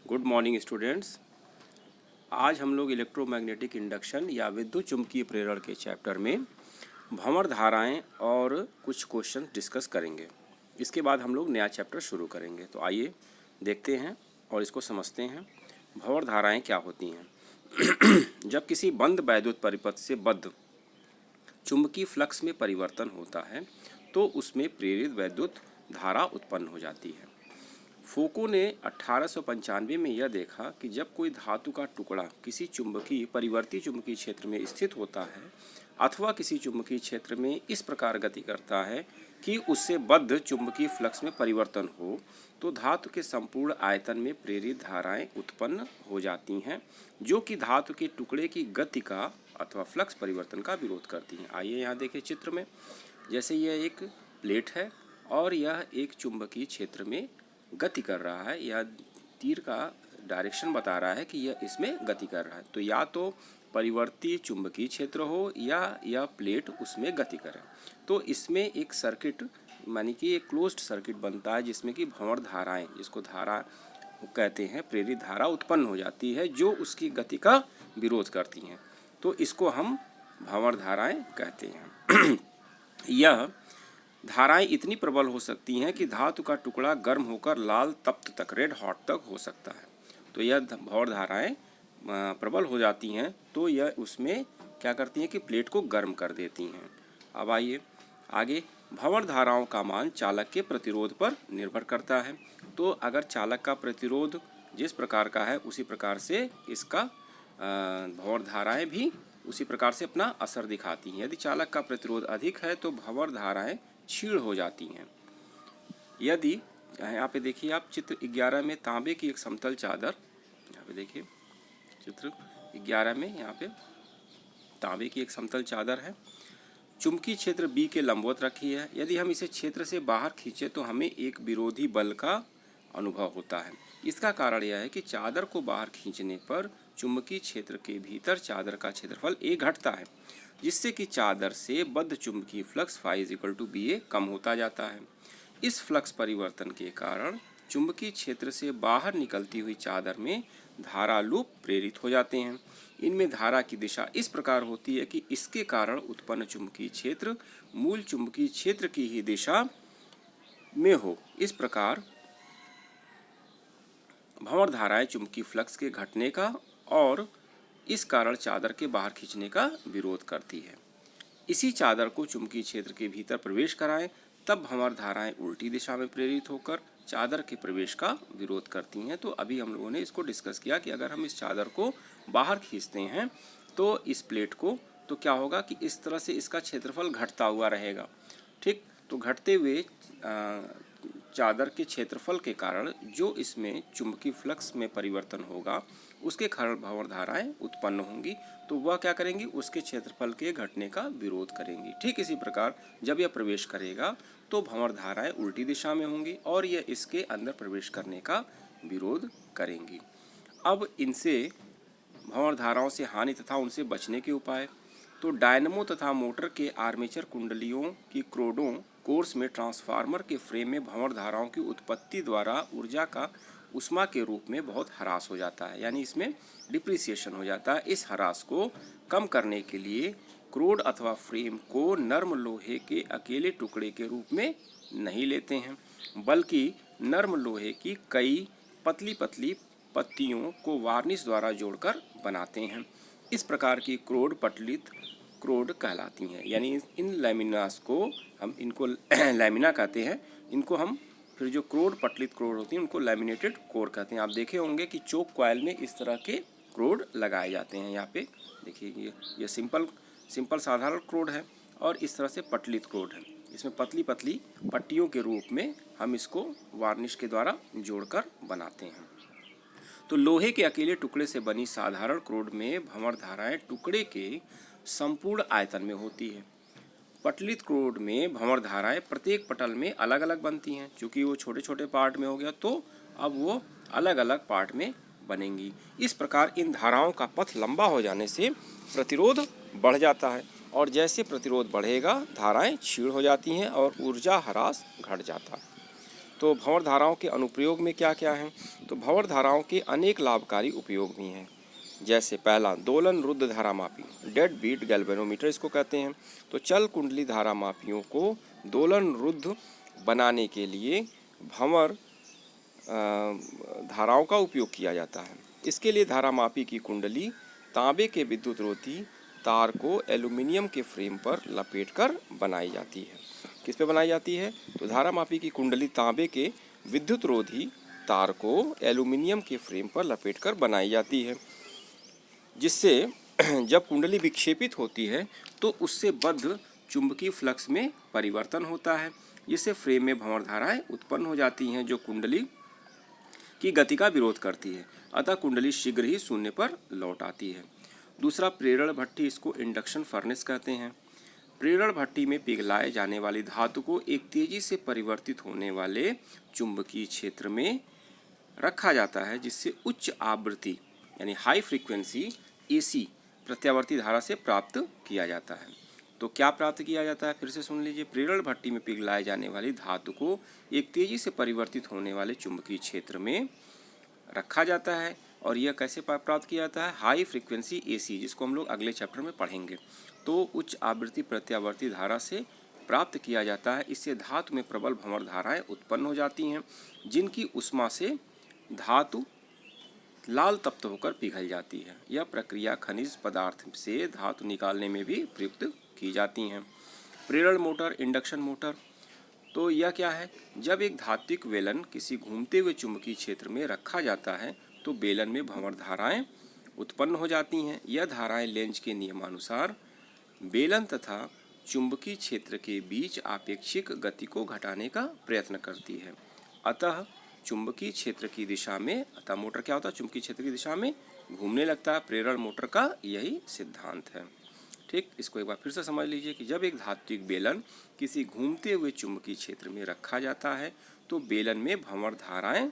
Good morning students. आज हम लोग इलेक्ट्रोमैग्नेटिक इंडक्शन या विद्युत चुम्बकीय प्रेरण के चैप्टर में भंवर धाराएं और कुछ क्वेश्चन डिस्कस करेंगे। इसके बाद हम लोग नया चैप्टर शुरू करेंगे। तो आइए देखते हैं और इसको समझते हैं। भंवर धाराएं क्या होती हैं? जब किसी बंद वैद्युत परिपथ से बद्ध चुंबकीय फ्लक्स में परिवर्तन होता है तो उसमें प्रेरित वैद्युत धारा उत्पन्न हो जाती है। फोको ने 1895 में यह देखा कि जब कोई धातु का टुकड़ा किसी चुंबकीय परिवर्ती चुंबकीय क्षेत्र में स्थित होता है अथवा किसी चुंबकीय क्षेत्र में इस प्रकार गति करता है कि उससे बद्ध चुंबकीय फ्लक्स में परिवर्तन हो तो धातु के संपूर्ण आयतन में प्रेरित धाराएं उत्पन्न हो जाती हैं, जो कि धातु के टुकड़े की गति का अथवा फ्लक्स परिवर्तन का विरोध करती हैं। आइए यहाँ देखें चित्र में, जैसे यह एक प्लेट है और यह एक चुंबकीय क्षेत्र में गति कर रहा है, या तीर का डायरेक्शन बता रहा है कि यह इसमें गति कर रहा है। तो या तो परिवर्ती चुंबकीय क्षेत्र हो या यह प्लेट उसमें गति करे। तो इसमें एक सर्किट मानी कि एक क्लोज्ड सर्किट बनता है जिसमें कि भंवर धाराएं, जिसको धारा कहते हैं, प्रेरित धारा उत्पन्न हो जाती है जो उसकी गति का विरोध करती हैं। तो इसको हम भंवर धाराएं कहते हैं। यह धाराएं इतनी प्रबल हो सकती हैं कि धातु का टुकड़ा गर्म होकर लाल तप्त तक, रेड हॉट तक हो सकता है। तो यह भंवर धाराएं प्रबल हो जाती हैं तो यह उसमें क्या करती हैं कि प्लेट को गर्म कर देती हैं। अब आइए आगे, भंवर धाराओं का मान चालक के प्रतिरोध पर निर्भर करता है। तो अगर चालक का प्रतिरोध जिस प्रकार का है उसी प्रकार से इसका भंवर धाराएं भी उसी प्रकार से अपना असर दिखाती हैं। यदि चालक का प्रतिरोध अधिक है तो भंवर धाराएं क्षीण हो जाती हैं। यदि यहाँ पे देखिए आप चित्र 11 में तांबे की एक समतल चादर, यहाँ पे देखिए चित्र 11 में यहाँ पे तांबे की एक समतल चादर है, चुंबकीय क्षेत्र B के लंबवत रखी है। यदि हम इसे क्षेत्र से बाहर खींचे तो हमें एक विरोधी बल का अनुभव होता है। इसका कारण यह है कि चादर को बाहर खींचने पर चुंबकीय क्षेत्र के भीतर चादर का क्षेत्रफल A घटता है, जिससे कि चादर से बद्ध चुंबकीय फ्लक्स φ=BA कम होता जाता है। इस फ्लक्स परिवर्तन के कारण चुंबकीय क्षेत्र से बाहर निकलती हुई चादर में धारा लूप प्रेरित हो जाते हैं। इनमें धारा की दिशा इस प्रकार होती है कि इसके कारण उत्पन्न चुंबकीय क्षेत्र मूल चुंबकीय क्षेत्र की ही दिशा में हो। इस प्रकार भंवर धाराएं चुंबकीय फ्लक्स के घटने का और इस कारण चादर के बाहर खींचने का विरोध करती है। इसी चादर को चुंबकीय क्षेत्र के भीतर प्रवेश कराएं तब भंवर धाराएं उल्टी दिशा में प्रेरित होकर चादर के प्रवेश का विरोध करती हैं। तो अभी हम लोगों ने इसको डिस्कस किया कि अगर हम इस चादर को बाहर खींचते हैं तो इस प्लेट को, तो क्या होगा कि इस तरह से इसका क्षेत्रफल घटता हुआ रहेगा। ठीक, तो घटते हुए चादर के क्षेत्रफल के कारण जो इसमें चुंबकीय फ्लक्स में परिवर्तन होगा उसके कारण भंवर धाराएं उत्पन्न होंगी। तो वह क्या करेंगी, उसके क्षेत्रफल के घटने का विरोध करेंगी। ठीक इसी प्रकार जब यह प्रवेश करेगा तो भंवर धाराएं उल्टी दिशा में होंगी और यह इसके अंदर प्रवेश करने का विरोध करेंगी। अब इनसे भंवर धाराओं से हानि तथा उनसे बचने के उपाय, तो डायनमो तथा मोटर के आर्मेचर कुंडलियों की क्रोडों कोर्स में ट्रांसफार्मर के फ्रेम में भंवर धाराओं की उत्पत्ति द्वारा ऊर्जा का उष्मा के रूप में बहुत ह्रास हो जाता है, यानी इसमें डिप्रिसिएशन हो जाता है। इस ह्रास को कम करने के लिए क्रोड अथवा फ्रेम को नर्म लोहे के अकेले टुकड़े के रूप में नहीं लेते हैं, बल्कि नर्म लोहे की कई पतली पतली पत्तियों को वार्निश द्वारा जोड़कर बनाते हैं। इस प्रकार की क्रोड पटलित क्रोड कहलाती हैं। यानी इन लैमिनास को हम इनको लैमिना कहते हैं। इनको हम फिर जो क्रोड पटलित क्रोड होती हैं उनको लैमिनेटेड कोर कहते हैं। आप देखे होंगे कि चोक कॉइल में इस तरह के क्रोड लगाए जाते हैं। यहाँ पे देखिए ये सिंपल साधारण क्रोड है और इस तरह से पटलित क्रोड है। इसमें पतली पतली पट्टियों के रूप में हम इसको वार्निश के द्वारा जोड़कर बनाते हैं। तो लोहे के अकेले टुकड़े से बनी साधारण क्रोड में भंवर धाराएं टुकड़े के संपूर्ण आयतन में होती है। पटलित क्रोड में भंवर धाराएं प्रत्येक पटल में अलग अलग बनती हैं। चूँकि वो छोटे छोटे पार्ट में हो गया तो अब वो अलग अलग पार्ट में बनेंगी। इस प्रकार इन धाराओं का पथ लंबा हो जाने से प्रतिरोध बढ़ जाता है और जैसे प्रतिरोध बढ़ेगा धाराएं क्षीण हो जाती हैं और ऊर्जा ह्रास घट जाता है। तो भंवर धाराओं के अनुप्रयोग में क्या क्या हैं? तो भंवर धाराओं के अनेक लाभकारी उपयोग भी हैं। जैसे पहला, दोलन रुद्ध धारा मापी, डेड बीट गैल्वेनोमीटर इसको कहते हैं। तो चल कुंडली धारा मापियों को दोलन रुद्ध बनाने के लिए भंवर धाराओं का उपयोग किया जाता है। इसके लिए धारा मापी की कुंडली तांबे के विद्युत रोधी तार को एल्यूमिनियम के फ्रेम पर लपेटकर बनाई जाती है। किस पे बनाई जाती है? तो धारा मापी की कुंडली तांबे के विद्युत रोधी तार को एल्यूमिनियम के फ्रेम पर लपेटकर बनाई जाती है, जिससे जब कुंडली विक्षेपित होती है तो उससे बद्ध चुंबकीय फ्लक्स में परिवर्तन होता है, जिससे फ्रेम में भंवर धाराएं उत्पन्न हो जाती हैं जो कुंडली की गति का विरोध करती है। अतः कुंडली शीघ्र ही शून्य पर लौट आती है। दूसरा, प्रेरण भट्ठी, इसको इंडक्शन फर्नेस कहते हैं। प्रेरण भट्ठी में पिघलाए जाने वाली धातु को एक तेजी से परिवर्तित होने वाले चुंबकीय क्षेत्र में रखा जाता है, जिससे उच्च आवृत्ति यानी हाई फ्रीक्वेंसी एसी प्रत्यावर्ती धारा से प्राप्त किया जाता है। तो क्या प्राप्त किया जाता है? फिर से सुन लीजिए। प्रेरण भट्ठी में पिघलाए जाने वाली धातु को एक तेजी से परिवर्तित होने वाले चुंबकीय क्षेत्र में रखा जाता है, और यह कैसे प्राप्त किया जाता है? हाई फ्रीक्वेंसी एसी, जिसको हम लोग अगले चैप्टर में पढ़ेंगे। तो उच्च आवृत्ति प्रत्यावर्ती धारा से प्राप्त किया जाता है। इससे धातु में प्रबल भंवर धाराएं उत्पन्न हो जाती हैं, जिनकी उष्मा से धातु लाल तप्त होकर पिघल जाती है। यह प्रक्रिया खनिज पदार्थ से धातु निकालने में भी प्रयुक्त की जाती हैं। प्रेरण मोटर, इंडक्शन मोटर, तो यह क्या है? जब एक धात्विक बेलन किसी घूमते हुए चुंबकीय क्षेत्र में रखा जाता है तो बेलन में भंवर धाराएं उत्पन्न हो जाती हैं। यह धाराएं लेंज के नियमानुसार बेलन तथा चुंबकीय क्षेत्र के बीच आपेक्षिक गति को घटाने का प्रयत्न करती है। अतः चुंबकीय क्षेत्र की दिशा में, अतः मोटर क्या होता है? चुंबकीय क्षेत्र की दिशा में घूमने लगता है। प्रेरण मोटर का यही सिद्धांत है। ठीक, इसको एक बार फिर से समझ लीजिए कि जब एक धात्विक बेलन किसी घूमते हुए चुंबकीय क्षेत्र में रखा जाता है तो बेलन में भंवर धाराएं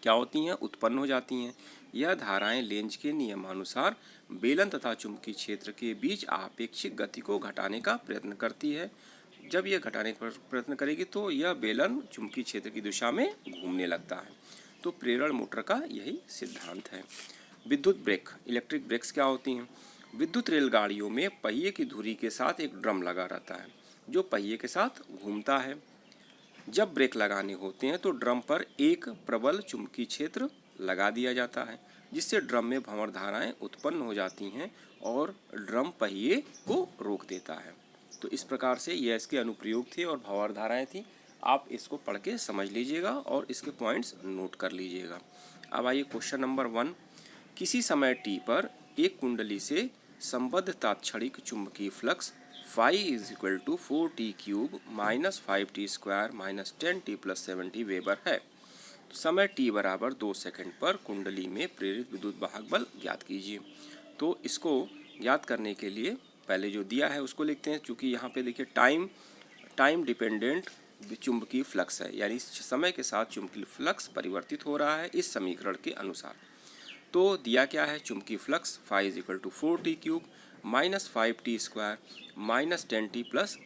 क्या होती हैं? उत्पन्न हो जाती हैं। यह धाराएं लेंज के नियमानुसार बेलन तथा चुंबकीय क्षेत्र के बीच आपेक्षिक गति को घटाने का प्रयत्न करती है। जब यह घटाने का प्रयत्न करेगी तो यह बेलन चुंबकीय क्षेत्र की दिशा में घूमने लगता है। तो प्रेरण मोटर का यही सिद्धांत है। विद्युत ब्रेक, इलेक्ट्रिक ब्रेक्स क्या होती हैं? विद्युत रेलगाड़ियों में पहिए की धुरी के साथ एक ड्रम लगा रहता है जो पहिए के साथ घूमता है। जब ब्रेक लगाने होते हैं तो ड्रम पर एक प्रबल चुंबकीय क्षेत्र लगा दिया जाता है, जिससे ड्रम में भंवर धाराएं उत्पन्न हो जाती हैं और ड्रम पहिए को रोक देता है। तो इस प्रकार से यह इसके अनुप्रयोग थे और भंवर धाराएं थी। आप इसको पढ़ के समझ लीजिएगा और इसके पॉइंट्स नोट कर लीजिएगा। अब आइए क्वेश्चन नंबर 1। किसी समय t पर एक कुंडली से संबद्ध तात्क्षणिक चुंबकीय flux phi is equal to 4t cube minus 5t square minus 10t plus 70 weber है। तो समय t बराबर 2 सेकंड पर कुंडली में प्रेरित विद्युत वाहक बल ज्ञात कीजिए। तो इसको ज्ञात करने के लिए पहले जो दिया है उसको लिखते हैं। चूँकि यहाँ पे देखिए टाइम डिपेंडेंट चुंबकीय फ्लक्स है, यानी समय के साथ चुंबकीय फ्लक्स परिवर्तित हो रहा है इस समीकरण के अनुसार। तो दिया क्या है? चुंबकीय flux phi is equal to 4t cube minus 5t square minus 10t plus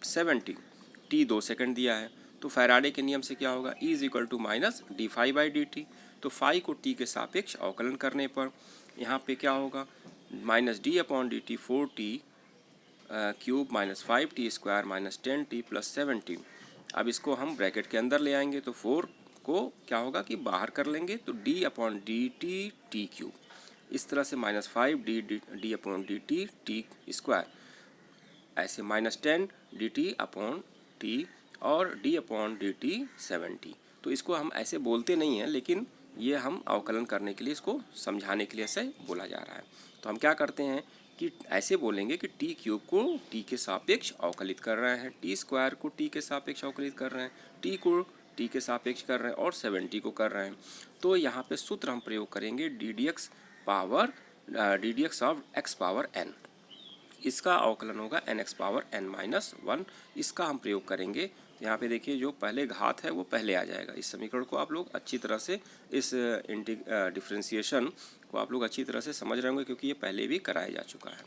70, t 2 second दिया है। तो फैराडे के नियम से क्या होगा? E is equal to minus d phi by d t. तो फाई को t के सापेक्ष अवकलन करने पर यहाँ पे क्या होगा? Minus D upon d T 4t cube minus 5t square minus 10t plus 70। अब इसको हम ब्रैकेट के अंदर ले आएंगे तो 4 को क्या होगा कि बाहर कर लेंगे, तो d upon d t t cube, इस तरह से minus 5d upon d t t square, ऐसे minus 10 d t upon t और d अपॉन डी टी 70। तो इसको हम ऐसे बोलते नहीं हैं, लेकिन ये हम अवकलन करने के लिए, इसको समझाने के लिए ऐसे बोला जा रहा है। तो हम क्या करते हैं कि ऐसे बोलेंगे कि टी क्यूब को टी के सापेक्ष अवकलित कर रहे हैं, टी स्क्वायर को टी के सापेक्ष अवकलित कर रहे हैं, टी को टी के सापेक्ष कर रहे हैं और 70 को कर रहे हैं। तो यहाँ पे सूत्र हम प्रयोग करेंगे d d x of x power n. इसका अवकलन होगा n x power n minus 1। इसका हम प्रयोग करेंगे। यहाँ पे देखिए जो पहले घात है वो पहले आ जाएगा। इस समीकरण को आप लोग अच्छी तरह से, इस डिफ्रेंसिएशन को आप लोग अच्छी तरह से समझ रहे होंगे, क्योंकि ये पहले भी कराया जा चुका है।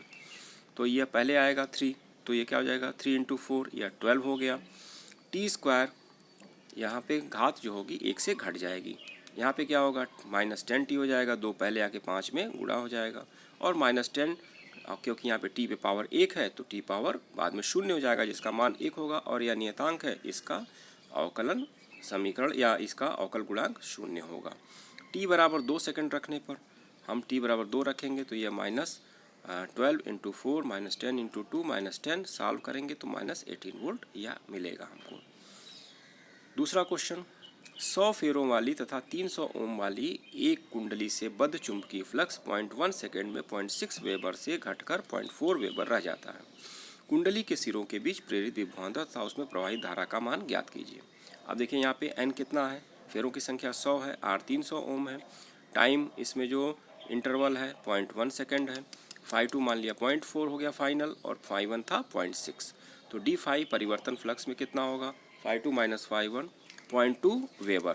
तो ये पहले आएगा 3, तो ये क्या हो जाएगा 3 × 4 या 12 हो गया। टी स्क्वायर यहाँ पे घात जो होगी 1 से घट जाएगी। यहाँ पे क्या होगा, -10t हो जाएगा, 2 पहले आके 5 में गुणा हो जाएगा, और -10 क्योंकि यहाँ पे t पे पावर 1 है तो t पावर बाद में 0 हो जाएगा जिसका मान 1 होगा, और यह नियतांक है, इसका अवकलन समीकरण या इसका अवकल गुणांक 0 होगा। t बराबर 2 सेकंड रखने पर हम t बराबर 2 रखेंगे तो यह -12 × 4 -10 × 2 -10 सॉल्व करेंगे तो -18 वोल्ट यह मिलेगा हमको। दूसरा क्वेश्चन, 100 फेरों वाली तथा 300 ओम वाली एक कुंडली से बद्ध चुंबकीय फ्लक्स 0.1 सेकेंड में 0.6 वेबर से घटकर 0.4 वेबर रह जाता है। कुंडली के सिरों के बीच प्रेरित विभवांतर तथा उसमें प्रवाहित धारा का मान ज्ञात कीजिए। अब देखिए यहाँ पे n कितना है, फेरों की संख्या 100 है, r 300 ओम है, टाइम इसमें जो इंटरवल है 0.1 सेकेंड है, φ2 मान लिया 0.4 हो गया फाइनल, और φ1 था 0.6, तो d5 परिवर्तन फ्लक्स में कितना होगा, φ2 - φ1 0.2 वेबर।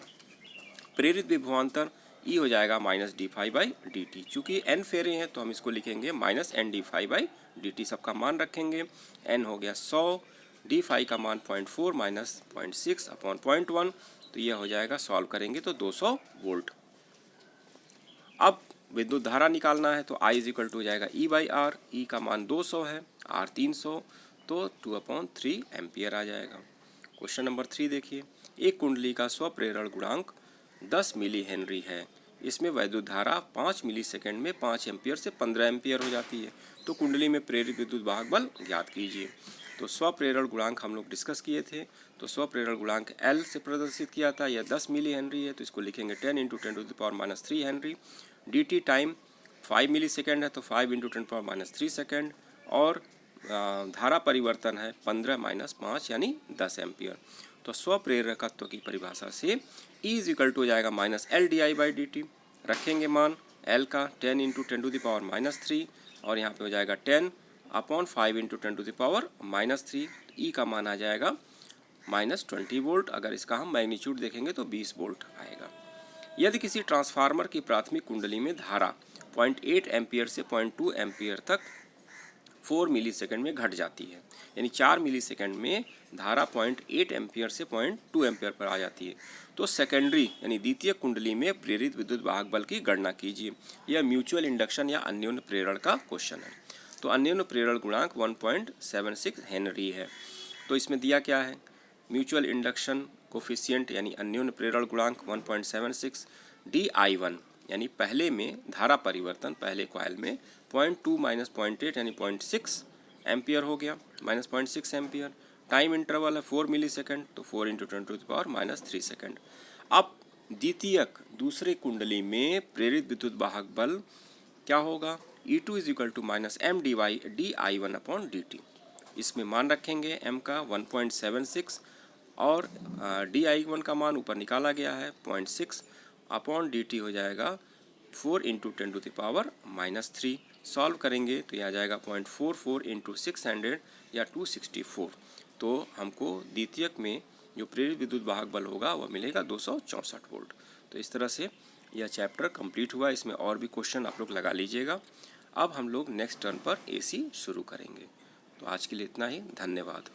प्रेरित विभवांतर E हो जाएगा -d5/dt। चूँकि n फेरे हैं तो हम इसको लिखेंगे -ND5/dt, सबका मान रखेंगे। n हो गया 100, d5 का मान 0.4 - 0.6 अपॉन 0.1, तो यह हो जाएगा, सॉल्व करेंगे तो 200 वोल्ट। अब विद्युत धारा निकालना है तो I = हो जाएगा E/R, E का मान 200 है, R 300, तो 2/3 एम्पियर आ जाएगा। क्वेश्चन नंबर 3 देखिए, एक कुंडली का स्वप्रेरण गुणांक 10 मिली हेनरी है, इसमें वैद्युत धारा 5 मिली सेकेंड में 5 एम्पियर से 15 एम्पियर हो जाती है, तो कुंडली में प्रेरित विद्युत वाहक बल ज्ञात कीजिए। तो स्वप्रेरण गुणांक हम लोग डिस्कस किए थे, तो स्वप्रेरण गुणांक L से प्रदर्शित किया था, यह 10 मिली हेनरी है, तो इसको लिखेंगे 10 × 10⁻³ हेनरी। dt टाइम 5 मिली सेकेंड है तो 5 × 10⁻³ सेकेंड, और धारा परिवर्तन है 15 - 5 यानी 10 एम्पियर। तो स्वप्रेरकत्व की परिभाषा से E = हो जाएगा -LdI/dt, रखेंगे मान L का 10 × 10⁻³ और यहाँ पे हो जाएगा 10 अपॉन 5 × 10⁻³ E का मान आ जाएगा -20 वोल्ट। अगर इसका हम मैग्नीट्यूड देखेंगे तो 20 वोल्ट आएगा। यदि किसी ट्रांसफार्मर की प्राथमिक कुंडली में धारा 0.8 एम्पियर से 0.2 एम्पियर तक 4 मिली सेकेंड में घट जाती है, यानी 4 मिली सेकेंड में धारा 0.8 एम्पियर से 0.2 एम्पियर पर आ जाती है, तो सेकेंडरी यानी द्वितीय कुंडली में प्रेरित विद्युत वाहक बल की गणना कीजिए। यह म्यूचुअल इंडक्शन या अन्योन्य प्रेरण का क्वेश्चन है। तो अन्योन्य प्रेरण गुणांक 1.76 हेनरी है। तो इसमें दिया क्या है, म्यूचुअल इंडक्शन कोफिशिएंट यानी अन्योन्य प्रेरण गुणांक 1.76, di1 यानी पहले में धारा परिवर्तन पहले कॉइल में 0.2 - 0.8 यानी 0.6 एम्पियर हो गया, -0.6 एम्पियर। टाइम इंटरवल है 4 मिली सेकेंड, तो 4 × 10⁻³ सेकेंड। अब द्वितीयक दूसरे कुंडली में प्रेरित विद्युत वाहक बल क्या होगा, E2 = -mdy/di1/dt। इसमें मान रखेंगे m का 1.76 और di1 का मान ऊपर निकाला गया है 0.6 अपॉन dt हो जाएगा 4 × 10⁻³ सॉल्व करेंगे तो यह आ जाएगा 0.44 × 600 या 264। तो हमको द्वितीयक में जो प्रेरित विद्युत वाहक बल होगा वह मिलेगा 264 वोल्ट। तो इस तरह से यह चैप्टर कंप्लीट हुआ। इसमें और भी क्वेश्चन आप लोग लगा लीजिएगा। अब हम लोग नेक्स्ट टर्न पर AC शुरू करेंगे। तो आज के लिए इतना ही, धन्यवाद।